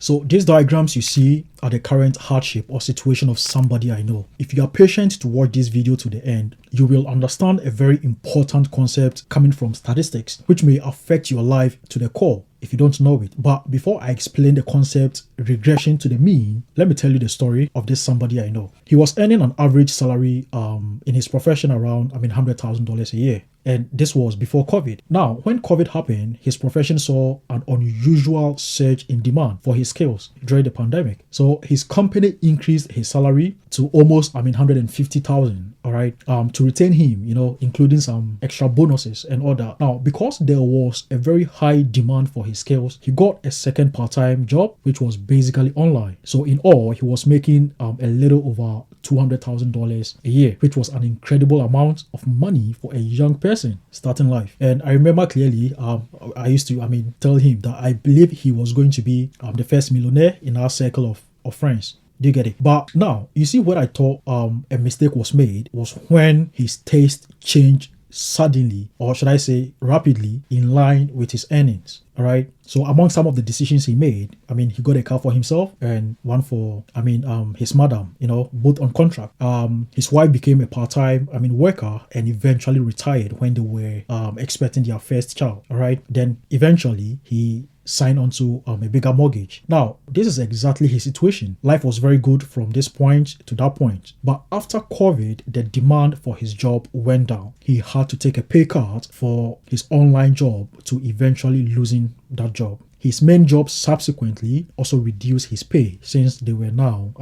So these diagrams you see are the current hardship or situation of somebody I know. If you are patient to watch this video to the end, you will understand a very important concept coming from statistics, which may affect your life to the core if you don't know it. But before I explain the concept regression to the mean, let me tell you the story of this somebody I know. He was earning an average salary in his profession around $100,000 a year. And this was before COVID. Now, when COVID happened, his profession saw an unusual surge in demand for his skills during the pandemic. So his company increased his salary to almost 150,000. All right, to retain him, including some extra bonuses and all that. Now, because there was a very high demand for his skills, he got a second part-time job, which was basically online. So in all, he was making a little over $200,000 a year, which was an incredible amount of money for a young person starting life. And I remember clearly, I used to, tell him that I believe he was going to be the first millionaire in our circle of friends. Do you get it? But now, you see what I thought a mistake was made was when his taste changed suddenly, or should I say rapidly, in line with his earnings. All right. So among some of the decisions he made, he got a car for himself and one for, his madam, both on contract. His wife became a part-time, worker and eventually retired when they were expecting their first child. All right. Then eventually he signed onto a bigger mortgage. Now, this is exactly his situation. Life was very good from this point to that point. But after COVID, the demand for his job went down. He had to take a pay cut for his online job to eventually losing that job. His main job subsequently also reduced his pay since they were now,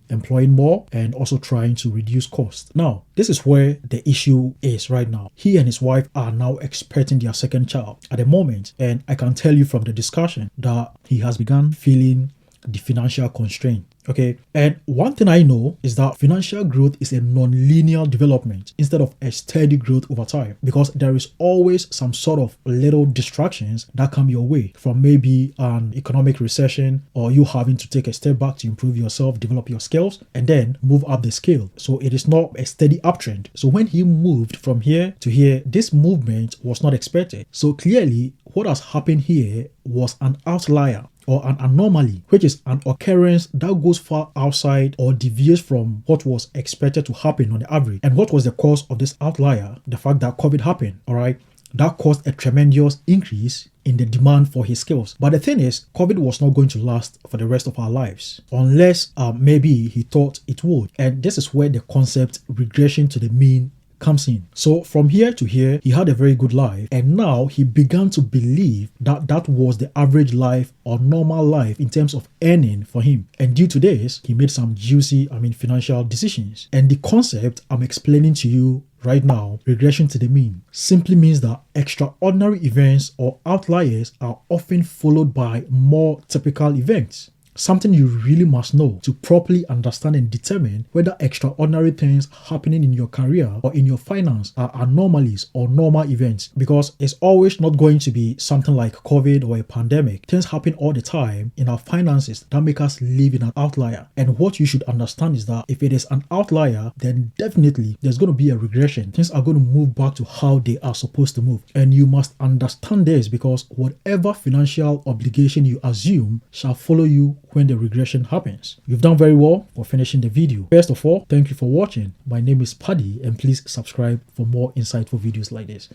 employing more and also trying to reduce costs. Now, this is where the issue is right now. He and his wife are now expecting their second child at the moment. And I can tell you from the discussion that he has begun feeling the financial constraint. Okay, and one thing I know is that financial growth is a non-linear development instead of a steady growth over time, because there is always some sort of little distractions that come your way from maybe an economic recession or you having to take a step back to improve yourself, develop your skills, and then move up the scale. So it is not a steady uptrend. So when he moved from here to here, this movement was not expected. So clearly what has happened here was an outlier or an anomaly, which is an occurrence that goes far outside or deviates from what was expected to happen on the average. And what was the cause of this outlier? The fact that COVID happened, all right? That caused a tremendous increase in the demand for his skills. But the thing is, COVID was not going to last for the rest of our lives, unless maybe he thought it would. And this is where the concept regression to the mean comes in. So from here to here, he had a very good life, and now he began to believe that that was the average life or normal life in terms of earning for him. And due to this, he made some juicy, financial decisions. And the concept I'm explaining to you right now, regression to the mean, simply means that extraordinary events or outliers are often followed by more typical events. Something you really must know to properly understand and determine whether extraordinary things happening in your career or in your finance are anomalies or normal events, because it's always not going to be something like COVID or a pandemic. Things happen all the time in our finances that make us live in an outlier. And what you should understand is that if it is an outlier, then definitely there's going to be a regression. Things are going to move back to how they are supposed to move. And you must understand this, because whatever financial obligation you assume shall follow you when the regression happens. You've done very well for finishing the video. First of all, thank you for watching. My name is Paddy, and please subscribe for more insightful videos like this.